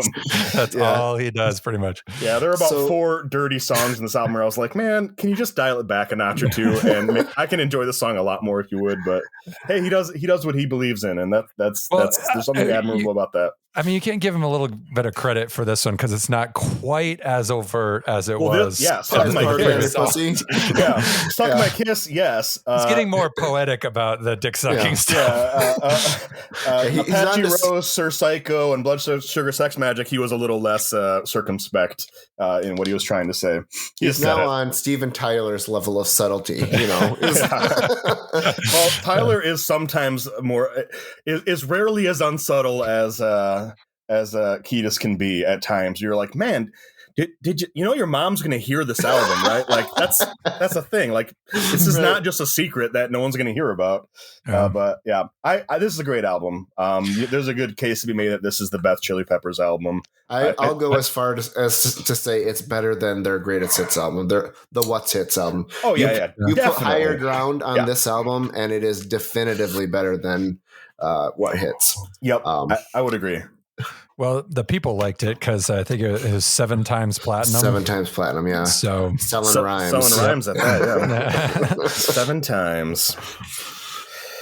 [SPEAKER 4] That's all he does, pretty much.
[SPEAKER 3] Yeah, there are about 4 dirty songs in this album where I was like, man, can you just dial it back a notch or two? And I can enjoy the song a lot more if you would. But hey, he does what he believes in, and that's there's something admirable about that.
[SPEAKER 4] I mean, you can't give him a little bit of credit for this one because it's not quite as overt as it was.
[SPEAKER 3] Suck my kiss.
[SPEAKER 2] Pussy.
[SPEAKER 3] Yeah, suck my kiss. Yes,
[SPEAKER 4] he's getting more poetic about the dick sucking stuff.
[SPEAKER 3] Apache Rose, Sir Psycho, and Blood Sugar Sex Magik. He was a little less circumspect in what he was trying to say.
[SPEAKER 2] He's now on Steven Tyler's level of subtlety. You know,
[SPEAKER 3] well, Tyler is sometimes is rarely as unsubtle as Kiedis can be at times. You're like, man, did you your mom's gonna hear this album, right? Like that's a thing. Like this is not just a secret that no one's gonna hear about. But yeah, I this is a great album. There's a good case to be made that this is the Beth Chili Peppers album.
[SPEAKER 2] I'll go as far as to say it's better than their greatest hits album, the What's Hits album.
[SPEAKER 3] Oh yeah,
[SPEAKER 2] you put Higher Ground on this album, and it is definitively better than What Hits.
[SPEAKER 3] Yep, I would agree.
[SPEAKER 4] Well, the people liked it because I think it was 7 times platinum.
[SPEAKER 2] 7 times platinum, yeah.
[SPEAKER 4] So
[SPEAKER 2] selling rhymes.
[SPEAKER 3] Selling rhymes at that, yeah. 7 times.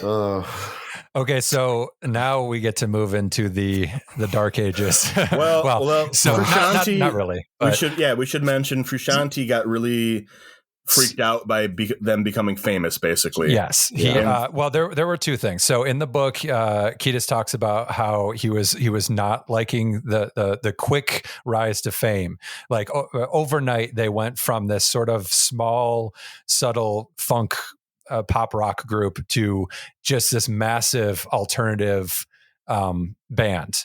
[SPEAKER 2] Oh.
[SPEAKER 4] Okay, so now we get to move into the dark ages.
[SPEAKER 3] Well,
[SPEAKER 4] so
[SPEAKER 3] Frusciante,
[SPEAKER 4] not really. But.
[SPEAKER 3] We should mention Frusciante got really freaked out by them becoming famous, basically.
[SPEAKER 4] Yes. Well, there were 2 things. So in the book, Kiedis talks about how he was not liking the quick rise to fame. Like overnight, they went from this sort of small, subtle funk pop rock group to just this massive alternative band,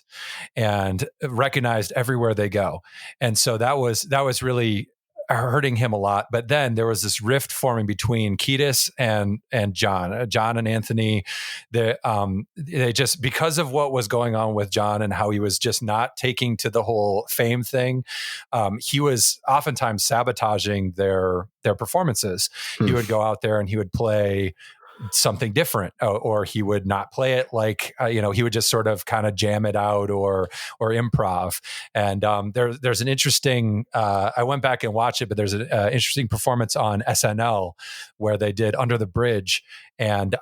[SPEAKER 4] and recognized everywhere they go. And so that was really hurting him a lot. But then there was this rift forming between Kiedis and John and Anthony. They just, because of what was going on with John and how he was just not taking to the whole fame thing, he was oftentimes sabotaging their performances. He would go out there and he would play something different, or he would not play it like he would just sort of kind of jam it out or improv. And there's an interesting I went back and watched it, but there's an interesting performance on SNL where they did Under the Bridge, and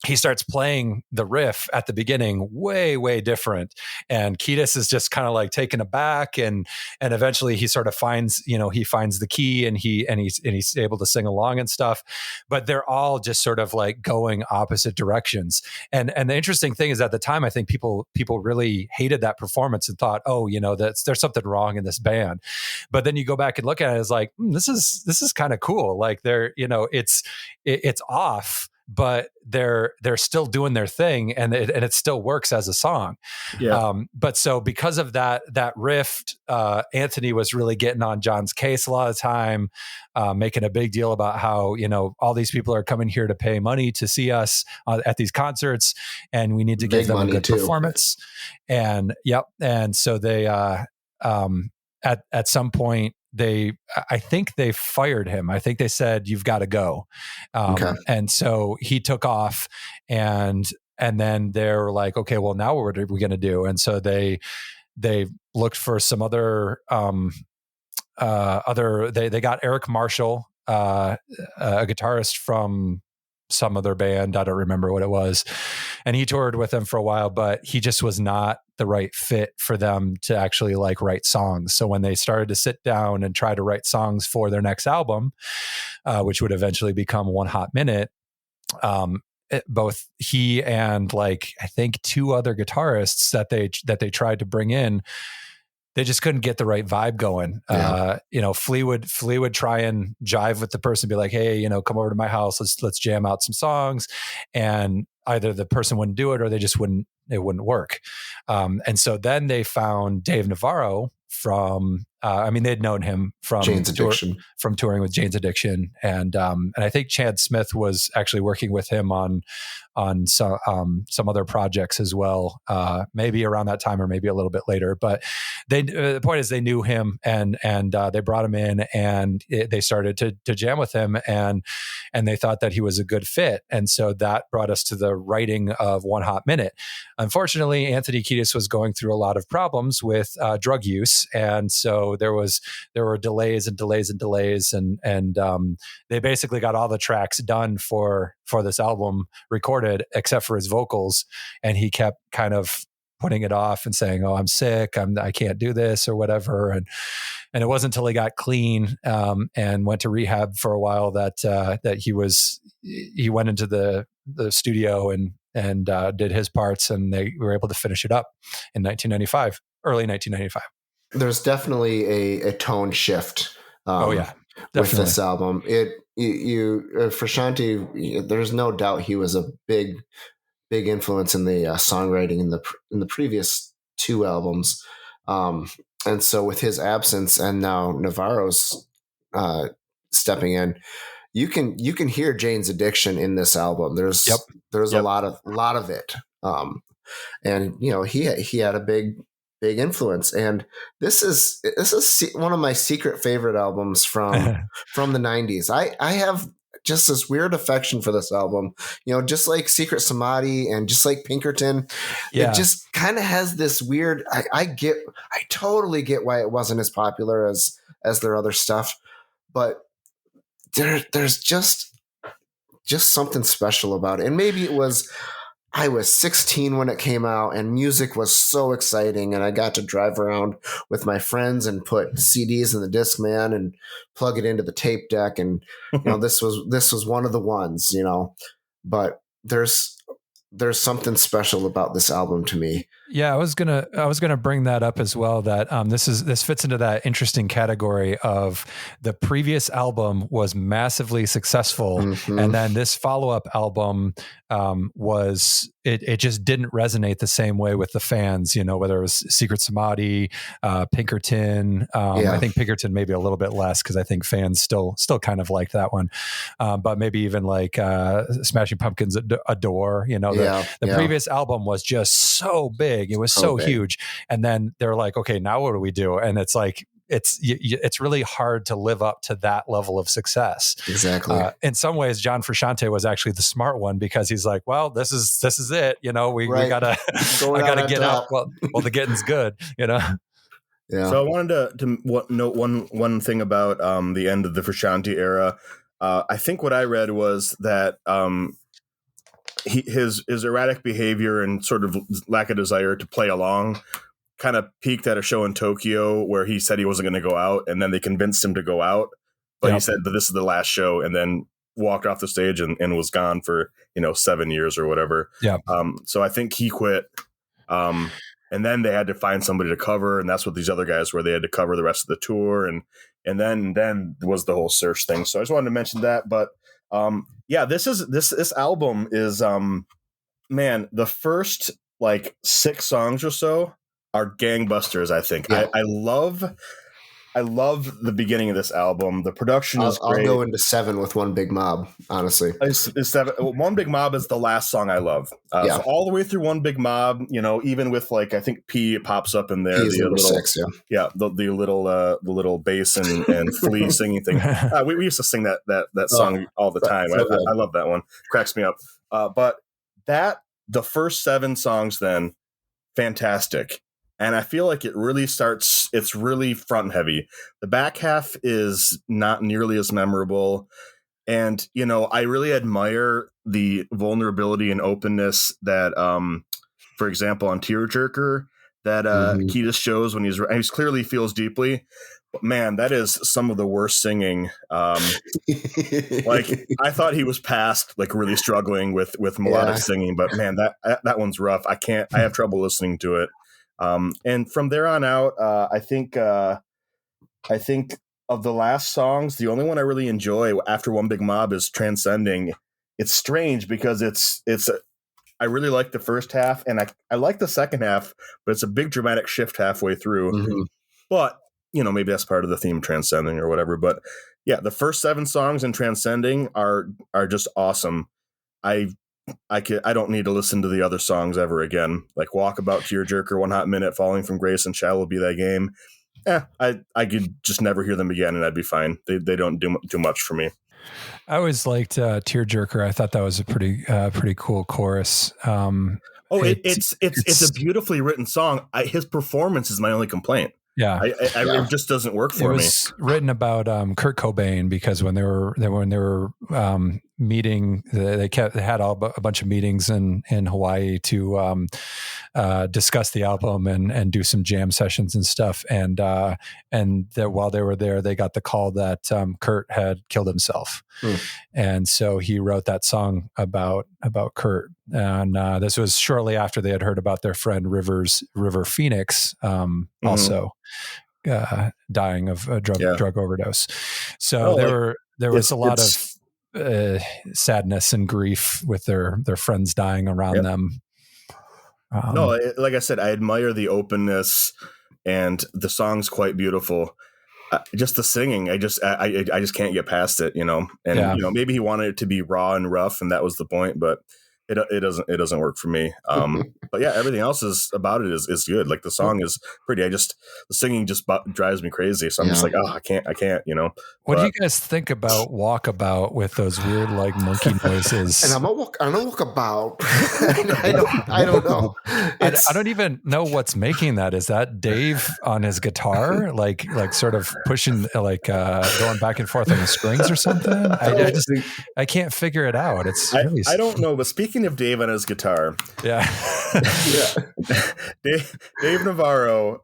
[SPEAKER 4] he starts playing the riff at the beginning way, way different. And Kiedis is just kind of like taken aback, and eventually he sort of finds the key, and he's able to sing along and stuff. But they're all just sort of like going opposite directions. And the interesting thing is, at the time, I think people really hated that performance and thought, there's something wrong in this band. But then you go back and look at it, it's like, this is kind of cool. Like it's off, but they're still doing their thing, and it still works as a song. Yeah. But so because of that rift, Anthony was really getting on John's case a lot of the time, making a big deal about how, all these people are coming here to pay money to see us at these concerts, and we need to give them a good performance. And so they at some point, I think they fired him. I think they said, "You've got to go." Okay. And so he took off, and then they're like, "Okay, well, now what are we going to do?" And so they looked for some other they got Eric Marshall, a guitarist from some other band. I don't remember what it was. And he toured with them for a while, but he just was not the right fit for them to actually like write songs. So when they started to sit down and try to write songs for their next album, which would eventually become One Hot Minute, both he and I think 2 other guitarists that they tried to bring in, they just couldn't get the right vibe going. Yeah. Flea would try and jive with the person, be like, "Hey, come over to my house. Let's jam out some songs." And either the person wouldn't do it, or it wouldn't work. And so then they found Dave Navarro from, they'd known him from
[SPEAKER 2] Jane's Addiction,
[SPEAKER 4] from touring with Jane's Addiction. And I think Chad Smith was actually working with him on some other projects as well, maybe around that time or maybe a little bit later. But the point is, they knew him, and they brought him in, and they started to jam with him, and they thought that he was a good fit. And so that brought us to the writing of One Hot Minute. Unfortunately, Anthony Kiedis was going through a lot of problems with drug use, and so there were delays, and they basically got all the tracks done for this album recorded except for his vocals, and he kept kind of putting it off and saying, "Oh, I'm sick. I can't do this," or whatever. And it wasn't until he got clean and went to rehab for a while that he went into the studio and did his parts, and they were able to finish it up in 1995, early 1995.
[SPEAKER 2] There's definitely a tone shift.
[SPEAKER 4] Oh yeah, definitely.
[SPEAKER 2] With this album, Frusciante, there's no doubt he was a big influence in the songwriting in the previous two albums, and so with his absence and now Navarro's stepping in, you can hear Jane's Addiction in this album. There's a lot of it, and he had a big influence, and this is one of my secret favorite albums from the 90s. I have just this weird affection for this album, just like Secret Samadhi and just like Pinkerton. It just kind of has this weird, I totally get why it wasn't as popular as their other stuff, but there's just something special about it. And maybe it was, I was 16 when it came out, and music was so exciting, and I got to drive around with my friends and put CDs in the Discman and plug it into the tape deck, and this was one of the ones, but there's something special about this album to me.
[SPEAKER 4] Yeah, I was gonna bring that up as well. That this fits into that interesting category of the previous album was massively successful, and then this follow-up album it just didn't resonate the same way with the fans. Whether it was Secret Samadhi, Pinkerton. I think Pinkerton maybe a little bit less because I think fans still kind of like that one, but maybe even like Smashing Pumpkins Adore. The previous album was just so big. It was so huge. And then they're like, okay, now what do we do? And it's like, it's really hard to live up to that level of success.
[SPEAKER 2] Exactly.
[SPEAKER 4] In some ways, John Frusciante was actually the smart one, because he's like, well, this is it. We gotta, I gotta get out. Well, the getting's good, Yeah.
[SPEAKER 3] So I wanted to note one thing about the end of the Frusciante era. I think what I read was that his erratic behavior and sort of lack of desire to play along kind of peaked at a show in Tokyo where he said he wasn't going to go out, and then they convinced him to go out, but he said that this is the last show, and then walked off the stage and was gone for 7 years or whatever. So I think he quit, and then they had to find somebody to cover, and that's what these other guys were. They had to cover the rest of the tour, and then was the whole search thing. So I just wanted to mention that. But this album is man, the first like 6 songs or so are gangbusters, I think. I love the beginning of this album. The production is great.
[SPEAKER 2] I'll go into 7 with One Big Mob, honestly.
[SPEAKER 3] It's 7. One Big Mob is the last song I love. So all the way through One Big Mob, even with like, I think P pops up in there.
[SPEAKER 2] P is number 6,
[SPEAKER 3] the little bass and Flea singing thing. We used to sing that song all the time. So I love that one. Cracks me up. But the first 7 songs then, fantastic. And I feel like it really starts, it's really front heavy. The back half is not nearly as memorable. And, I really admire the vulnerability and openness that, for example, on Tearjerker, that Kiedis shows when he's clearly feels deeply. But man, that is some of the worst singing. Like, I thought he was past like really struggling with melodic singing, but man, that one's rough. I have trouble listening to it. And from there on out, I think of the last songs, the only one I really enjoy after One Big Mob is Transcending. It's strange because I really like the first half, and I like the second half, but it's a big dramatic shift halfway through. But maybe that's part of the theme, Transcending or whatever. But yeah, the first 7 songs in Transcending are just awesome. I don't need to listen to the other songs ever again. Like Walkabout, Tearjerker, One Hot Minute, Falling from Grace, and Shallow Be That Game. I could just never hear them again, and I'd be fine. They don't do much for me.
[SPEAKER 4] I always liked Tearjerker. I thought that was a pretty cool chorus.
[SPEAKER 3] It's a beautifully written song. His performance is my only complaint.
[SPEAKER 4] Yeah,
[SPEAKER 3] it just doesn't work for me.
[SPEAKER 4] It was written about Kurt Cobain, because when they were meeting. They had a bunch of meetings in Hawaii to discuss the album and do some jam sessions and stuff. And that while they were there, they got the call that Kurt had killed himself. And so he wrote that song about Kurt. And this was shortly after they had heard about their friend River Phoenix, also dying of a drug overdose. So there was a lot of sadness and grief with their friends dying around them.
[SPEAKER 3] Like I said, I admire the openness, and the song's quite beautiful. Just the singing, I just can't get past it, And maybe he wanted it to be raw and rough, and that was the point, but it doesn't work for me. But yeah, everything else about it is good. Like the song is pretty. The singing just drives me crazy. So I'm just like, I can't.
[SPEAKER 4] What do you guys think about Walkabout with those weird like monkey noises?
[SPEAKER 2] And I'm a walkabout. I don't know.
[SPEAKER 4] I don't even know what's making that. Is that Dave on his guitar, like sort of pushing, like going back and forth on the strings or something? I can't figure it out. It's really
[SPEAKER 3] I don't know. But speaking of Dave on his guitar, Dave Navarro,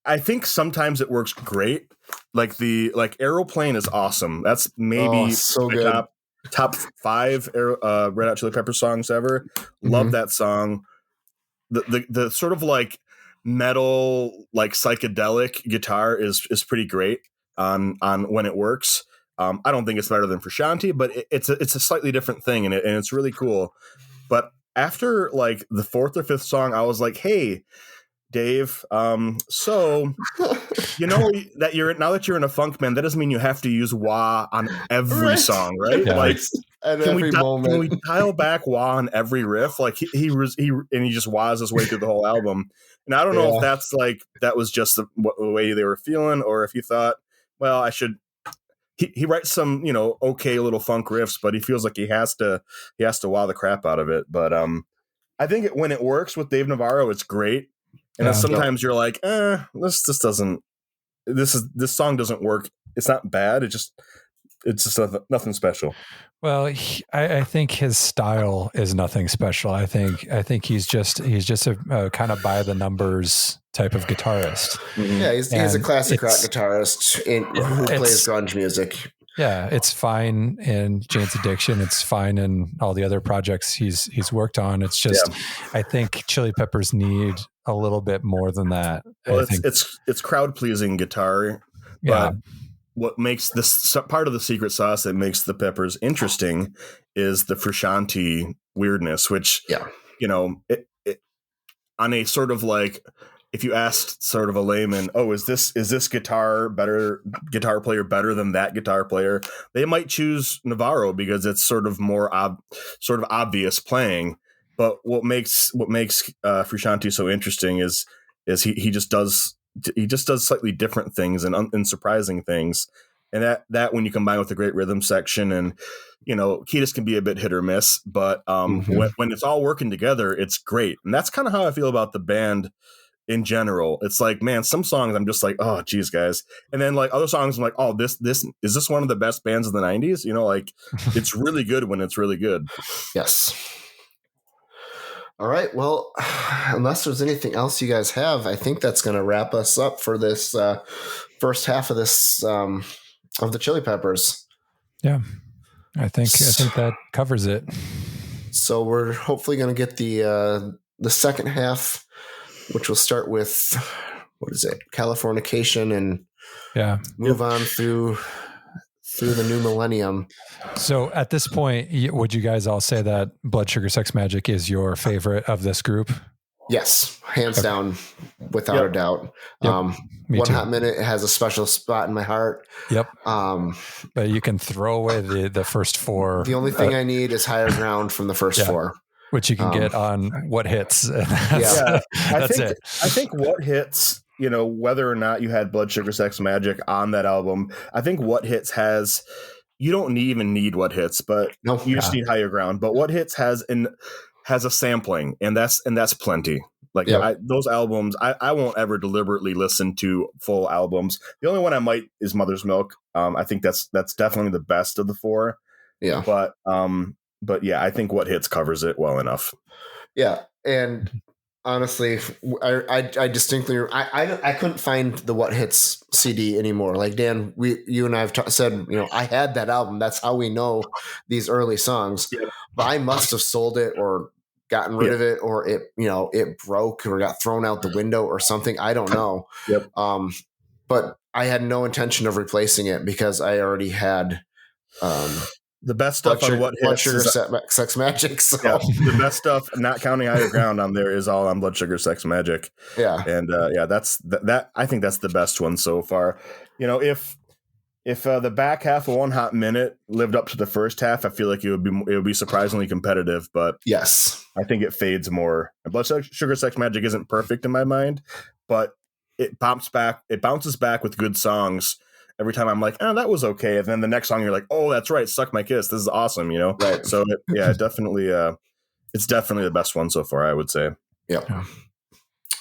[SPEAKER 3] I think sometimes it works great. Like Aeroplane is awesome. That's maybe
[SPEAKER 2] so good.
[SPEAKER 3] Top 5 Red Hot Chili Peppers songs ever. Love that song. The sort of like metal, like psychedelic guitar is pretty great on when it works. I don't think it's better than Frusciante, but it's a slightly different thing, and it's really cool. But after like the 4th or 5th song, I was like, hey, Dave, so that now that you're in a funk band, that doesn't mean you have to use wah on every song, right?
[SPEAKER 4] Yeah.
[SPEAKER 3] Like
[SPEAKER 2] At
[SPEAKER 3] can
[SPEAKER 2] every moment.
[SPEAKER 3] Can we dial back wah on every riff? Like he just wahs his way through the whole album. And I don't know if that's like that was just the way they were feeling, or if he thought, well, I should. He writes some, okay little funk riffs, but he feels like he has to wow the crap out of it. But I think when it works with Dave Navarro, it's great. And then sometimes you're like, this song doesn't work. It's not bad. It's just nothing special.
[SPEAKER 4] Well, I think his style is nothing special. I think he's just a kind of by the numbers type of guitarist.
[SPEAKER 2] Yeah, he's a classic rock guitarist who plays grunge music.
[SPEAKER 4] Yeah, it's fine in Jane's Addiction. It's fine in all the other projects he's worked on. It's just, I think Chili Peppers need a little bit more than that.
[SPEAKER 3] Well, it's crowd pleasing guitar, but what makes this part of the secret sauce that makes the Peppers interesting is the Frusciante weirdness, which it on a sort of like, if you asked sort of a layman, is this guitar player better than that guitar player? They might choose Navarro because it's sort of more obvious playing. But what makes Frusciante so interesting is he just does slightly different things and surprising things. And that when you combine with a great rhythm section, and Kiedis can be a bit hit or miss, but when it's all working together, it's great. And that's kind of how I feel about the band in general. It's like, man, some songs I'm just like, oh geez, guys. And then like other songs I'm like, oh, this is this one of the best bands of the 90s? Like it's really good when it's really good.
[SPEAKER 2] Yes. All right. Well, unless there's anything else you guys have, I think that's going to wrap us up for this first half of this of the Chili Peppers.
[SPEAKER 4] Yeah, I think that covers it.
[SPEAKER 2] So we're hopefully going to get the second half, which will start with Californication, and move on through the new millennium. So
[SPEAKER 4] at this point, would you guys all say that Blood Sugar Sex Magik is your favorite of this group?
[SPEAKER 2] Yes, hands down, without a doubt. One Hot Minute has a special spot in my heart.
[SPEAKER 4] Yep. But you can throw away the first 4.
[SPEAKER 2] The only thing I need is Higher Ground from the first 4.
[SPEAKER 4] Which you can get on What Hits.
[SPEAKER 3] That's
[SPEAKER 4] it.
[SPEAKER 3] I think What Hits, whether or not you had Blood Sugar Sex Magik on that album, I think What Hits has, you don't even need What Hits, but you just need Higher Ground. But What Hits has a sampling, and that's plenty. Like those albums, I won't ever deliberately listen to full albums. The only one I might is Mother's Milk. I think that's definitely the best of the 4.
[SPEAKER 2] Yeah.
[SPEAKER 3] But yeah, I think What Hits covers it well enough.
[SPEAKER 2] Yeah. And honestly, I distinctly, I couldn't find the What Hits CD anymore. Like Dan, you and I have said, I had that album. That's how we know these early songs.
[SPEAKER 3] Yeah.
[SPEAKER 2] But I must have sold it or gotten rid of it, or it broke or got thrown out the window or something. I don't know.
[SPEAKER 3] Yep.
[SPEAKER 2] But I had no intention of replacing it because I already had
[SPEAKER 3] the best stuff on What Hits
[SPEAKER 2] Sugar Sex Magik. So.
[SPEAKER 3] Yeah, the best stuff, not counting Higher Ground on there, is all on Blood Sugar Sex Magik.
[SPEAKER 2] Yeah,
[SPEAKER 3] and that's that. I think that's the best one so far. If the back half of One Hot Minute lived up to the first half, I feel like it would be surprisingly competitive. But
[SPEAKER 2] yes,
[SPEAKER 3] I think it fades more. And Blood Sugar Sex Magik isn't perfect in my mind, but it bounces back with good songs. Every time I'm like, oh, that was okay. And then the next song you're like, oh, that's right. Suck My Kiss. This is awesome.
[SPEAKER 2] Right.
[SPEAKER 3] So definitely, it's definitely the best one so far, I would say.
[SPEAKER 2] Yep. Yeah.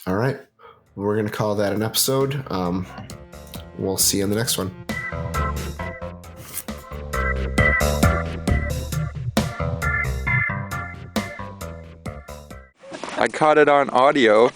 [SPEAKER 2] All right. We're going to call that an episode. We'll see you in the next one.
[SPEAKER 5] I caught it on audio.